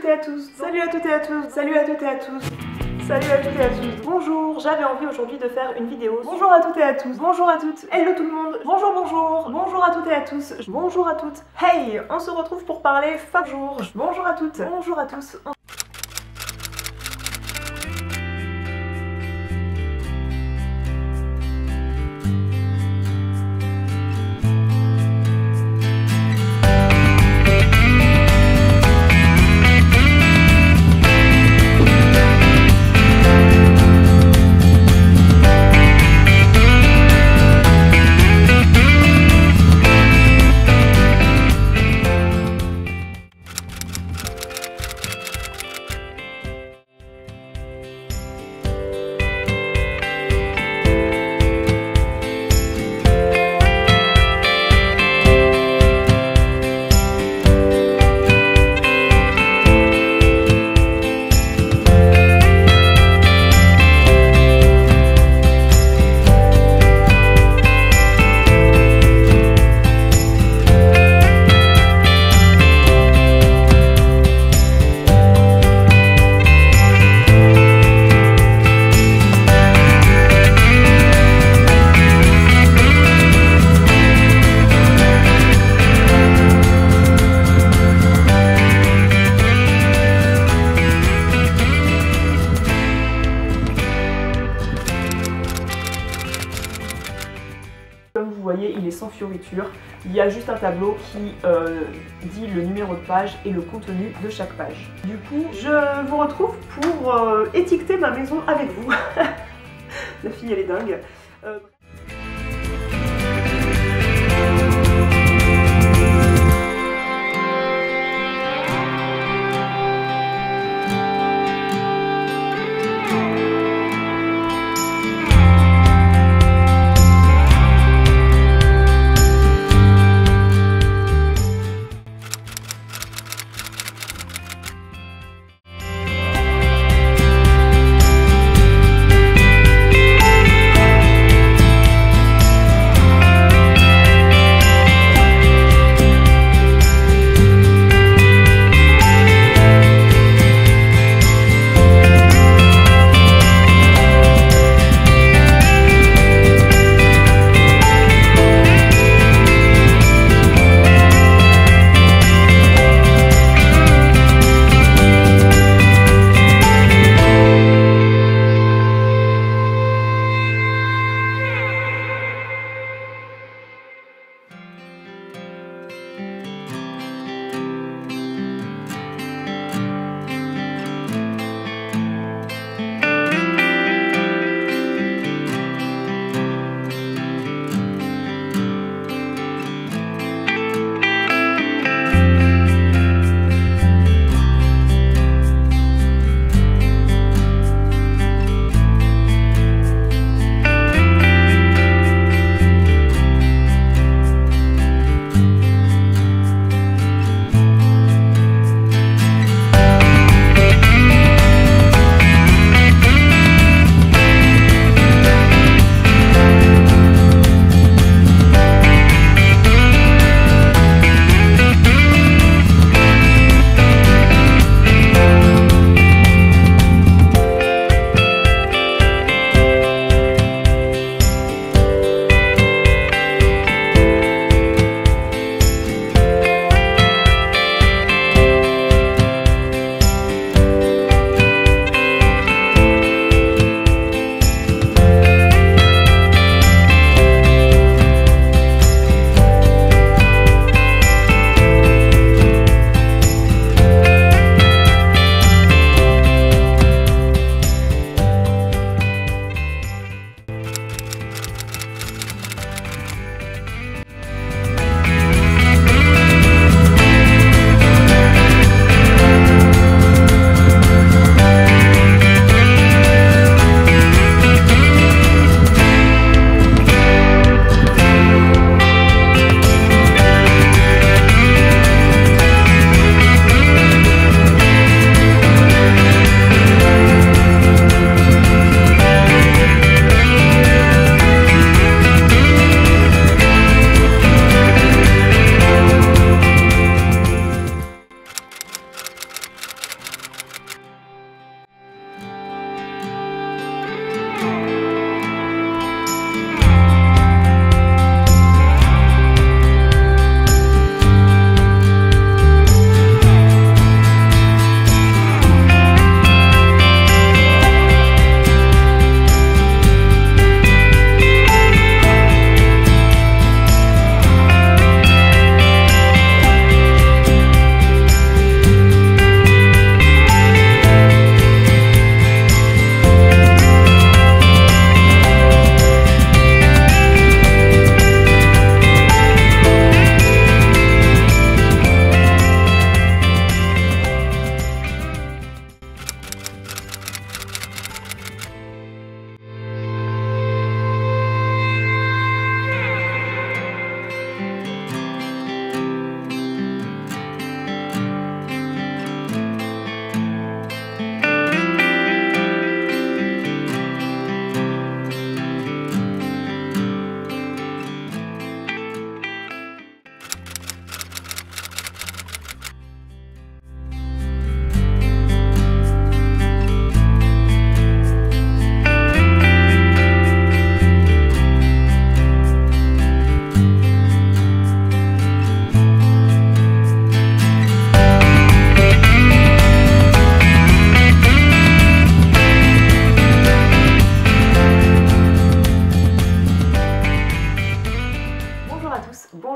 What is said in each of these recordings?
et à tous. Salut à toutes et à tous. Salut à toutes et à tous. Salut à toutes et à tous. Bonjour, j'avais envie aujourd'hui de faire une vidéo. Bonjour à toutes et à tous. Bonjour à toutes. Hello tout le monde. Bonjour, bonjour. Bonjour à toutes et à tous. Bonjour à toutes. Hey, on se retrouve pour parler jour. Bonjour à toutes. Bonjour à tous. Comme vous voyez, il est sans fioriture. Il y a juste un tableau qui dit le numéro de page et le contenu de chaque page. Du coup, je vous retrouve pour étiqueter ma maison avec vous. La fille, elle est dingue.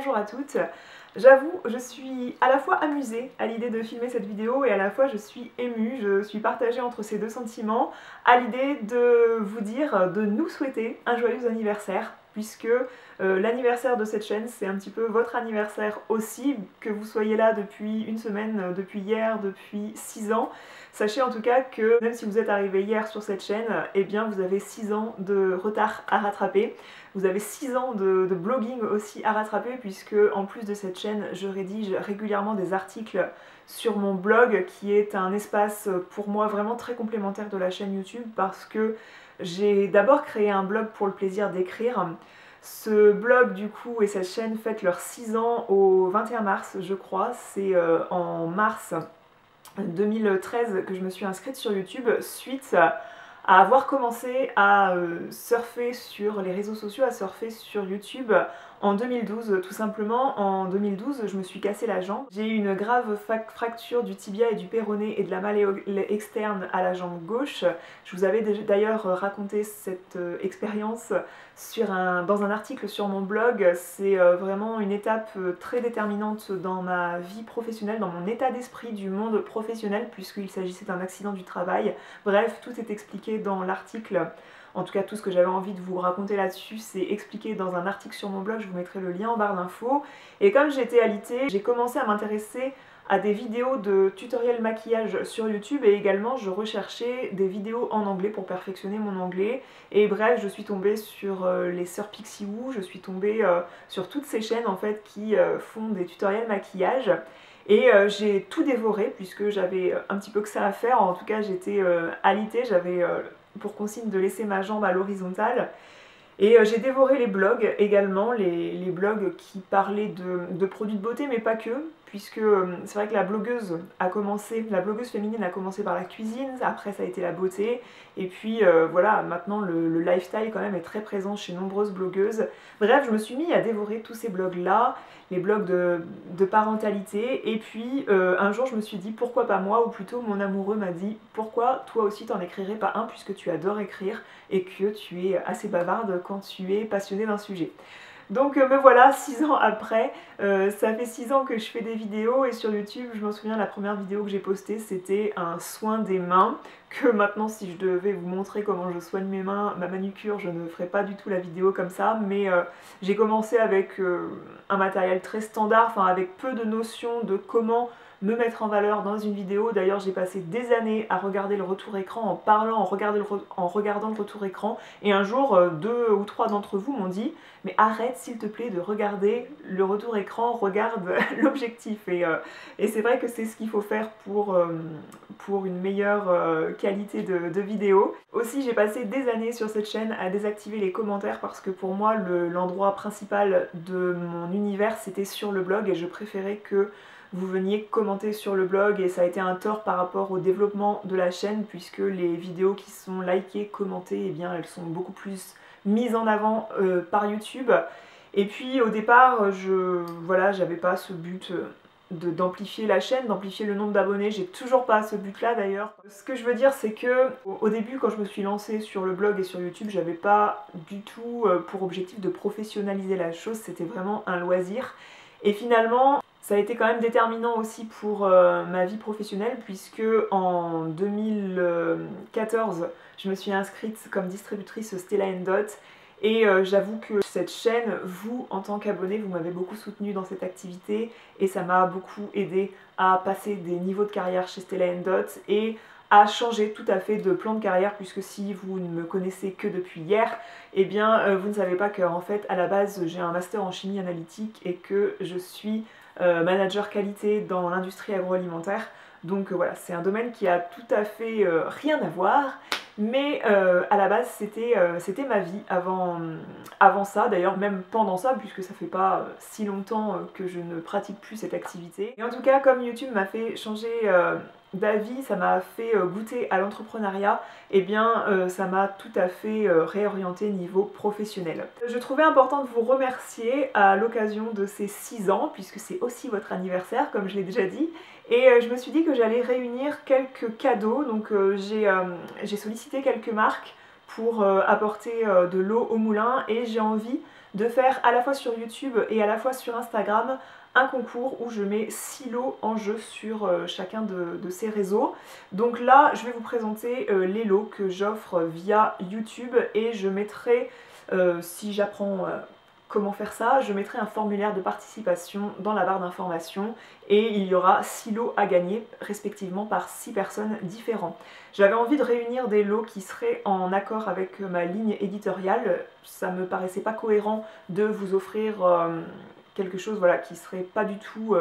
bonjour à toutes. J'avoue, je suis à la fois amusée à l'idée de filmer cette vidéo et à la fois je suis émue, je suis partagée entre ces deux sentiments à l'idée de vous dire, de nous souhaiter un joyeux anniversaire, puisque l'anniversaire de cette chaîne c'est un petit peu votre anniversaire aussi, que vous soyez là depuis une semaine, depuis hier, depuis 6 ans. Sachez en tout cas que même si vous êtes arrivé hier sur cette chaîne, eh bien vous avez 6 ans de retard à rattraper. Vous avez 6 ans de blogging aussi à rattraper, puisque en plus de cette chaîne, je rédige régulièrement des articles sur mon blog, qui est un espace pour moi vraiment très complémentaire de la chaîne YouTube, parce que j'ai d'abord créé un blog pour le plaisir d'écrire. Ce blog du coup et cette chaîne fêtent leurs 6 ans au 21 mars je crois, c'est en mars 2013 que je me suis inscrite sur YouTube suite à avoir commencé à surfer sur les réseaux sociaux, à surfer sur YouTube en 2012. Tout simplement, en 2012, je me suis cassé la jambe. J'ai eu une grave fracture du tibia et du péroné et de la malléole externe à la jambe gauche. Je vous avais d'ailleurs raconté cette expérience dans un article sur mon blog. C'est vraiment une étape très déterminante dans ma vie professionnelle, dans mon état d'esprit du monde professionnel, puisqu'il s'agissait d'un accident du travail. Bref, tout est expliqué dans l'article. En tout cas, tout ce que j'avais envie de vous raconter là-dessus, c'est expliqué dans un article sur mon blog, je vous mettrai le lien en barre d'infos. Et comme j'étais alitée, j'ai commencé à m'intéresser à des vidéos de tutoriels maquillage sur YouTube, et également je recherchais des vidéos en anglais pour perfectionner mon anglais. Et bref, je suis tombée sur les sœurs Pixie Woo, je suis tombée sur toutes ces chaînes en fait qui font des tutoriels maquillage. Et j'ai tout dévoré puisque j'avais un petit peu que ça à faire. En tout cas, j'étais alitée, j'avais pour consigne de laisser ma jambe à l'horizontale. Et j'ai dévoré les blogs également, les blogs qui parlaient de produits de beauté, mais pas que, puisque c'est vrai que la blogueuse féminine a commencé par la cuisine, après ça a été la beauté, et puis voilà, maintenant le lifestyle quand même est très présent chez nombreuses blogueuses. Bref, je me suis mis à dévorer tous ces blogs-là, les blogs de parentalité, et puis un jour je me suis dit pourquoi pas moi, ou plutôt mon amoureux m'a dit pourquoi toi aussi t'en écrirais pas un, puisque tu adores écrire et que tu es assez bavarde quand tu es passionnée d'un sujet. Donc me voilà 6 ans après, ça fait 6 ans que je fais des vidéos, et sur YouTube, je m'en souviens, la première vidéo que j'ai postée c'était un soin des mains, que maintenant si je devais vous montrer comment je soigne mes mains, ma manucure, je ne ferais pas du tout la vidéo comme ça, mais j'ai commencé avec un matériel très standard, enfin avec peu de notions de comment me mettre en valeur dans une vidéo. D'ailleurs j'ai passé des années à regarder le retour écran, en parlant, en regardant le retour écran, et un jour 2 ou 3 d'entre vous m'ont dit mais arrête s'il te plaît de regarder le retour écran, regarde l'objectif. Et c'est vrai que c'est ce qu'il faut faire pour une meilleure qualité de vidéo. Aussi j'ai passé des années sur cette chaîne à désactiver les commentaires, parce que pour moi l'endroit principal de mon univers c'était sur le blog, et je préférais que vous veniez commenter sur le blog, et ça a été un tort par rapport au développement de la chaîne, puisque les vidéos qui sont likées, commentées, eh bien elles sont beaucoup plus mises en avant par YouTube. Et puis au départ, j'avais pas ce but d'amplifier la chaîne, d'amplifier le nombre d'abonnés, j'ai toujours pas ce but là d'ailleurs. Ce que je veux dire c'est que au début, quand je me suis lancée sur le blog et sur YouTube, j'avais pas du tout pour objectif de professionnaliser la chose, c'était vraiment un loisir. Et finalement, ça a été quand même déterminant aussi pour ma vie professionnelle, puisque en 2014, je me suis inscrite comme distributrice Stella & Dot, et j'avoue que cette chaîne, vous en tant qu'abonné, vous m'avez beaucoup soutenue dans cette activité, et ça m'a beaucoup aidé à passer des niveaux de carrière chez Stella & Dot et à changer tout à fait de plan de carrière, puisque si vous ne me connaissez que depuis hier, eh bien vous ne savez pas qu'en fait à la base j'ai un master en chimie analytique et que je suis manager qualité dans l'industrie agroalimentaire. Donc voilà, c'est un domaine qui a tout à fait rien à voir, mais à la base c'était ma vie avant ça, d'ailleurs même pendant ça, puisque ça fait pas si longtemps que je ne pratique plus cette activité. Et en tout cas, comme YouTube m'a fait changer d'avis, ça m'a fait goûter à l'entrepreneuriat, et bien ça m'a tout à fait réorienté niveau professionnel. Je trouvais important de vous remercier à l'occasion de ces 6 ans, puisque c'est aussi votre anniversaire comme je l'ai déjà dit, et je me suis dit que j'allais réunir quelques cadeaux. Donc j'ai sollicité quelques marques pour apporter de l'eau au moulin, et j'ai envie de faire à la fois sur YouTube et à la fois sur Instagram un concours où je mets 6 lots en jeu sur chacun de ces réseaux. Donc là je vais vous présenter les lots que j'offre via YouTube, et je mettrai, si j'apprends comment faire ça, je mettrai un formulaire de participation dans la barre d'informations, et il y aura 6 lots à gagner respectivement par 6 personnes différentes. J'avais envie de réunir des lots qui seraient en accord avec ma ligne éditoriale. Ça me paraissait pas cohérent de vous offrir quelque chose, voilà, qui serait pas du tout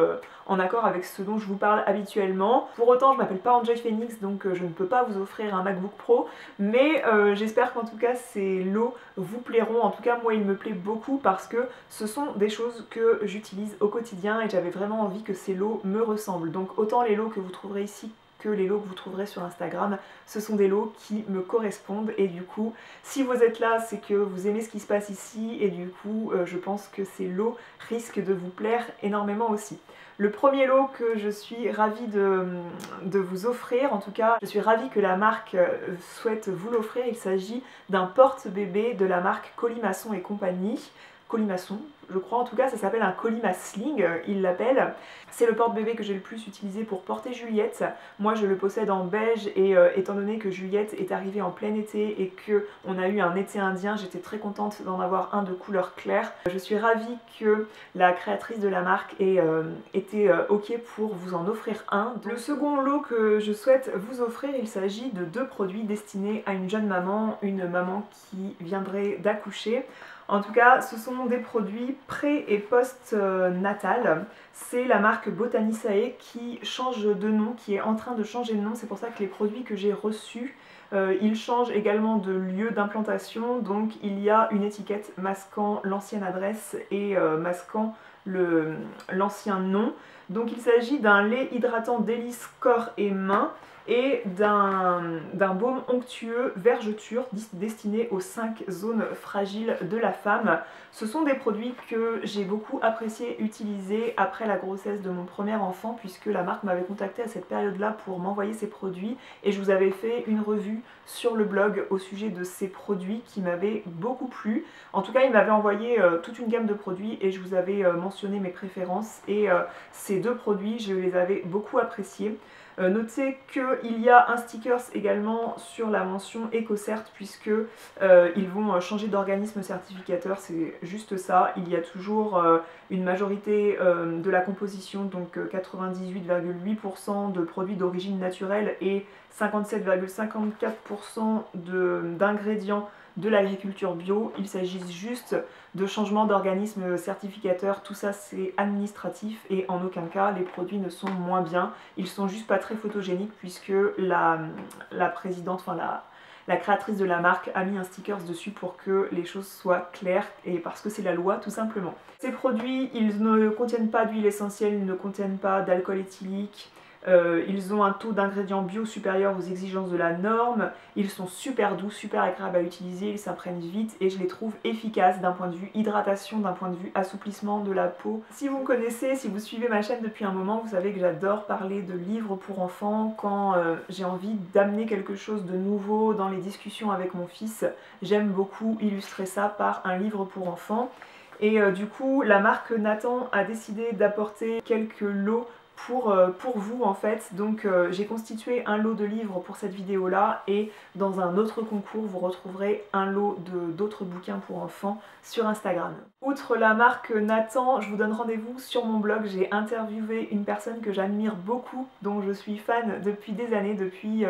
en accord avec ce dont je vous parle habituellement. Pour autant, je m'appelle pas Enjoy Phoenix, donc je ne peux pas vous offrir un MacBook Pro, mais j'espère qu'en tout cas ces lots vous plairont. En tout cas, moi il me plaît beaucoup parce que ce sont des choses que j'utilise au quotidien, et j'avais vraiment envie que ces lots me ressemblent. Donc autant les lots que vous trouverez ici que les lots que vous trouverez sur Instagram, ce sont des lots qui me correspondent, et du coup si vous êtes là c'est que vous aimez ce qui se passe ici, et du coup je pense que ces lots risquent de vous plaire énormément aussi. Le premier lot que je suis ravie de vous offrir, en tout cas je suis ravie que la marque souhaite vous l'offrir, il s'agit d'un porte-bébé de la marque Colimaçon et compagnie. Colimaçon, je crois, en tout cas ça s'appelle un Colimasling, il l'appelle. C'est le porte-bébé que j'ai le plus utilisé pour porter Juliette. Moi je le possède en beige, et étant donné que Juliette est arrivée en plein été et qu'on a eu un été indien, j'étais très contente d'en avoir un de couleur claire. Je suis ravie que la créatrice de la marque ait été ok pour vous en offrir un. Le second lot que je souhaite vous offrir, il s'agit de 2 produits destinés à une jeune maman, une maman qui viendrait d'accoucher. En tout cas, ce sont des produits pré- et post-natal. C'est la marque Botanisae qui change de nom, qui est en train de changer de nom. C'est pour ça que les produits que j'ai reçus, ils changent également de lieu d'implantation. Donc il y a une étiquette masquant l'ancienne adresse et masquant l'ancien nom. Donc il s'agit d'un lait hydratant délice corps et mains, et d'un baume onctueux vergeture destiné aux 5 zones fragiles de la femme. Ce sont des produits que j'ai beaucoup apprécié utiliser après la grossesse de mon premier enfant, puisque la marque m'avait contacté à cette période-là pour m'envoyer ces produits, et je vous avais fait une revue sur le blog au sujet de ces produits qui m'avaient beaucoup plu. En tout cas, ils m'avaient envoyé toute une gamme de produits, et je vous avais mentionné mes préférences, et ces 2 produits, je les avais beaucoup appréciés. Notez qu'il y a un sticker également sur la mention EcoCert, puisque ils vont changer d'organisme certificateur, c'est juste ça. Il y a toujours une majorité de la composition, donc 98,8% de produits d'origine naturelle et 57,54% d'ingrédients de l'agriculture bio. Il s'agit juste de changement d'organisme certificateur, tout ça c'est administratif, et en aucun cas les produits ne sont moins bien. Ils sont juste pas très photogéniques, puisque la présidente, enfin la créatrice de la marque a mis un sticker dessus pour que les choses soient claires, et parce que c'est la loi tout simplement. Ces produits, ils ne contiennent pas d'huile essentielle, ils ne contiennent pas d'alcool éthylique. Ils ont un taux d'ingrédients bio supérieur aux exigences de la norme, ils sont super doux, super agréables à utiliser, ils s'imprègnent vite, et je les trouve efficaces d'un point de vue hydratation, d'un point de vue assouplissement de la peau. Si vous me connaissez, si vous suivez ma chaîne depuis un moment, vous savez que j'adore parler de livres pour enfants. Quand j'ai envie d'amener quelque chose de nouveau dans les discussions avec mon fils, j'aime beaucoup illustrer ça par un livre pour enfants. Et du coup, la marque Nathan a décidé d'apporter quelques lots pour vous en fait. Donc j'ai constitué un lot de livres pour cette vidéo là, et dans un autre concours vous retrouverez un lot d'autres bouquins pour enfants sur Instagram. Outre la marque Nathan, je vous donne rendez-vous sur mon blog. J'ai interviewé une personne que j'admire beaucoup, dont je suis fan depuis des années, depuis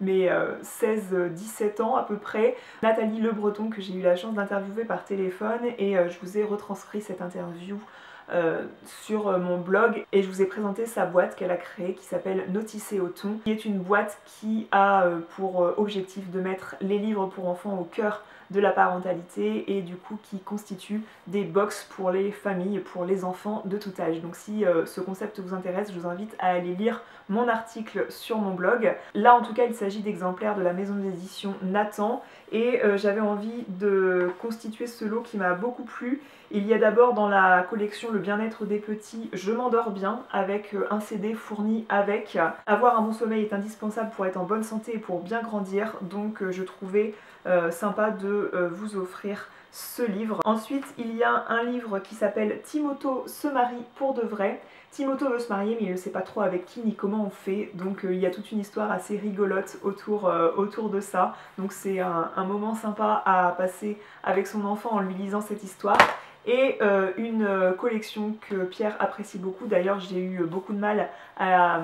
mes 16-17 ans à peu près, Nathalie Le Breton, que j'ai eu la chance d'interviewer par téléphone, et je vous ai retranscrit cette interview sur mon blog, et je vous ai présenté sa boîte qu'elle a créée qui s'appelle Noticé au thon, qui est une boîte qui a pour objectif de mettre les livres pour enfants au cœur de la parentalité et du coup qui constituent des box pour les familles, pour les enfants de tout âge. Donc si ce concept vous intéresse, je vous invite à aller lire mon article sur mon blog. Là en tout cas il s'agit d'exemplaires de la maison d'édition Nathan et j'avais envie de constituer ce lot qui m'a beaucoup plu. Il y a d'abord dans la collection Le bien-être des petits, Je m'endors bien, avec un CD fourni avec. Avoir un bon sommeil est indispensable pour être en bonne santé et pour bien grandir, donc je trouvais sympa de vous offrir ce livre. Ensuite il y a un livre qui s'appelle Timothée se marie pour de vrai. Timothée veut se marier mais il ne sait pas trop avec qui ni comment on fait, donc il y a toute une histoire assez rigolote autour de ça. Donc c'est un moment sympa à passer avec son enfant en lui lisant cette histoire. Et une collection que Pierre apprécie beaucoup. D'ailleurs j'ai eu beaucoup de mal à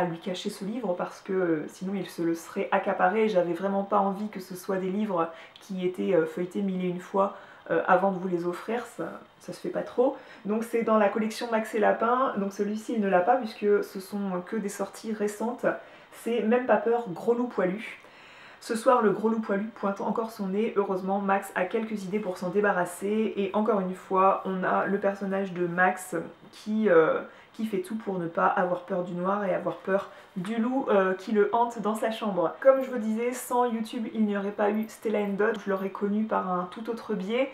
lui cacher ce livre parce que sinon il se le serait accaparé. J'avais vraiment pas envie que ce soit des livres qui étaient feuilletés mille et une fois avant de vous les offrir, ça se fait pas trop. Donc c'est dans la collection Max et Lapin, donc celui-ci il ne l'a pas puisque ce sont que des sorties récentes. C'est Même pas peur, Gros loup poilu. Ce soir, le gros loup poilu pointe encore son nez. Heureusement, Max a quelques idées pour s'en débarrasser. Et encore une fois, on a le personnage de Max qui fait tout pour ne pas avoir peur du noir et avoir peur du loup qui le hante dans sa chambre. Comme je vous disais, sans YouTube, il n'y aurait pas eu Stella & Dot. Je l'aurais connu par un tout autre biais.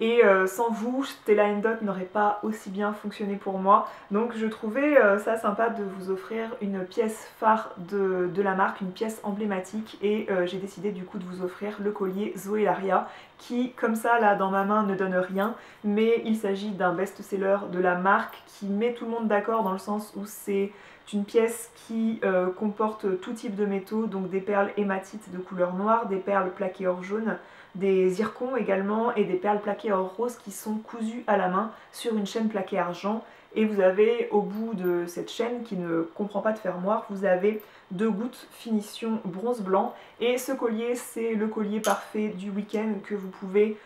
Et sans vous, Stella & Dot n'aurait pas aussi bien fonctionné pour moi. Donc je trouvais ça sympa de vous offrir une pièce phare de la marque, une pièce emblématique. Et j'ai décidé du coup de vous offrir le collier Zoé Laria, qui comme ça là dans ma main ne donne rien. Mais il s'agit d'un best-seller de la marque qui met tout le monde d'accord dans le sens où c'est une pièce qui comporte tout type de métaux, donc des perles hématites de couleur noire, des perles plaquées or jaune, des zircons également et des perles plaquées or rose qui sont cousues à la main sur une chaîne plaquée argent. Et vous avez au bout de cette chaîne qui ne comprend pas de fermoir, vous avez 2 gouttes finition bronze blanc. Et ce collier, c'est le collier parfait du week-end que vous pouvez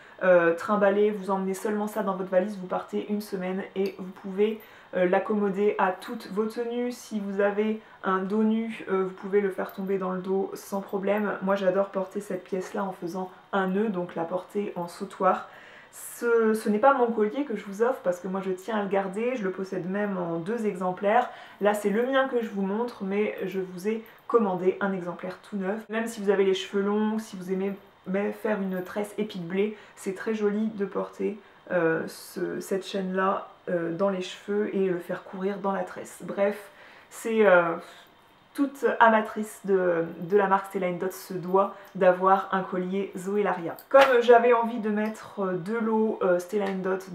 trimballer, vous emmenez seulement ça dans votre valise, vous partez une semaine et vous pouvez l'accommoder à toutes vos tenues. Si vous avez un dos nu, vous pouvez le faire tomber dans le dos sans problème. Moi j'adore porter cette pièce là en faisant un nœud, donc la porter en sautoir. Ce n'est pas mon collier que je vous offre parce que moi je tiens à le garder, je le possède même en 2 exemplaires. Là c'est le mien que je vous montre, mais je vous ai commandé un exemplaire tout neuf. Même si vous avez les cheveux longs, si vous aimez faire une tresse épi de blé, c'est très joli de porter cette chaîne là dans les cheveux et le faire courir dans la tresse. Bref, c'est toute amatrice de la marque Stella & Dot se doit d'avoir un collier Zoé Laria. Comme j'avais envie de mettre 2 lots Stella & Dot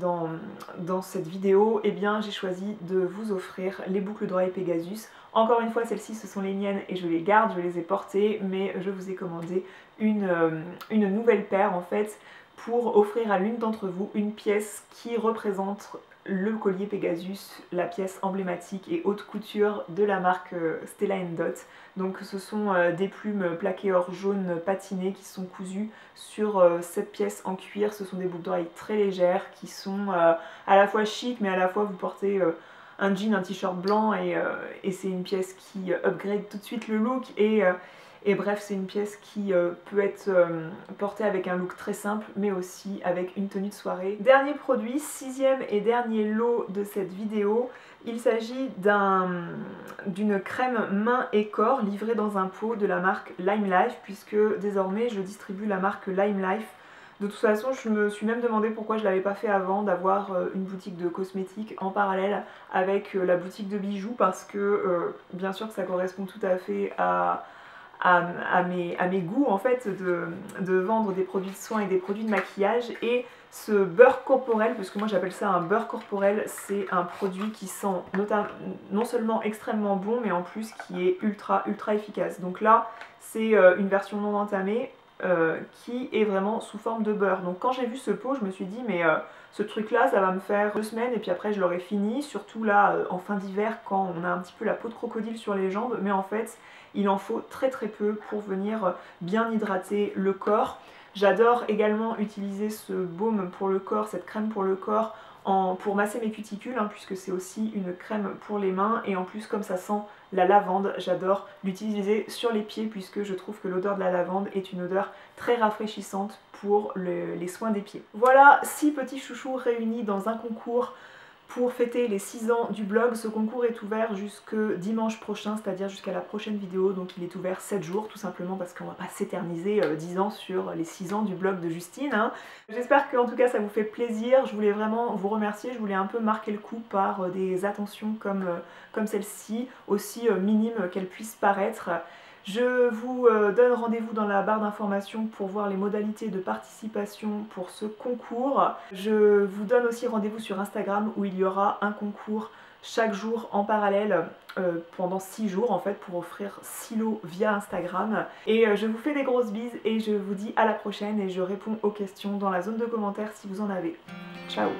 dans cette vidéo, eh bien j'ai choisi de vous offrir les boucles d'oreilles Pegasus. Encore une fois, celles-ci ce sont les miennes et je les garde, je les ai portées, mais je vous ai commandé une nouvelle paire en fait pour offrir à l'une d'entre vous une pièce qui représente le collier Pegasus, la pièce emblématique et haute couture de la marque Stella & Dot. Donc ce sont des plumes plaquées or jaune patinées qui sont cousues sur cette pièce en cuir. Ce sont des boucles d'oreilles très légères qui sont à la fois chic mais à la fois vous portez un jean, un t-shirt blanc et c'est une pièce qui upgrade tout de suite le look et bref, c'est une pièce qui peut être portée avec un look très simple, mais aussi avec une tenue de soirée. Dernier produit, 6e et dernier lot de cette vidéo. Il s'agit d'une crème main et corps livrée dans un pot de la marque Lime Life, puisque désormais je distribue la marque Lime Life. De toute façon, je me suis même demandé pourquoi je ne l'avais pas fait avant, d'avoir une boutique de cosmétiques en parallèle avec la boutique de bijoux, parce que bien sûr que ça correspond tout à fait à mes goûts en fait de vendre des produits de soins et des produits de maquillage. Et ce beurre corporel, puisque moi j'appelle ça un beurre corporel, c'est un produit qui sent non seulement extrêmement bon mais en plus qui est ultra efficace. Donc là c'est une version non entamée qui est vraiment sous forme de beurre. Donc quand j'ai vu ce pot je me suis dit mais ce truc là ça va me faire 2 semaines et puis après je l'aurai fini, surtout là en fin d'hiver quand on a un petit peu la peau de crocodile sur les jambes, mais en fait il en faut très peu pour venir bien hydrater le corps. J'adore également utiliser ce baume pour le corps, cette crème pour le corps pour masser mes cuticules, hein, puisque c'est aussi une crème pour les mains, et en plus comme ça sent la lavande, j'adore l'utiliser sur les pieds puisque je trouve que l'odeur de la lavande est une odeur très rafraîchissante pour les soins des pieds. Voilà 6 petits chouchous réunis dans un concours pour fêter les 6 ans du blog. Ce concours est ouvert jusque dimanche prochain, c'est-à-dire jusqu'à la prochaine vidéo, donc il est ouvert 7 jours tout simplement parce qu'on va pas s'éterniser 10 ans sur les 6 ans du blog de Justine, hein. J'espère que en tout cas ça vous fait plaisir, je voulais vraiment vous remercier, je voulais un peu marquer le coup par des attentions comme celle-ci, aussi minimes qu'elles puissent paraître. Je vous donne rendez-vous dans la barre d'informations pour voir les modalités de participation pour ce concours. Je vous donne aussi rendez-vous sur Instagram où il y aura un concours chaque jour en parallèle pendant 6 jours en fait pour offrir 6 lots via Instagram. Et je vous fais des grosses bises et je vous dis à la prochaine et je réponds aux questions dans la zone de commentaires si vous en avez. Ciao!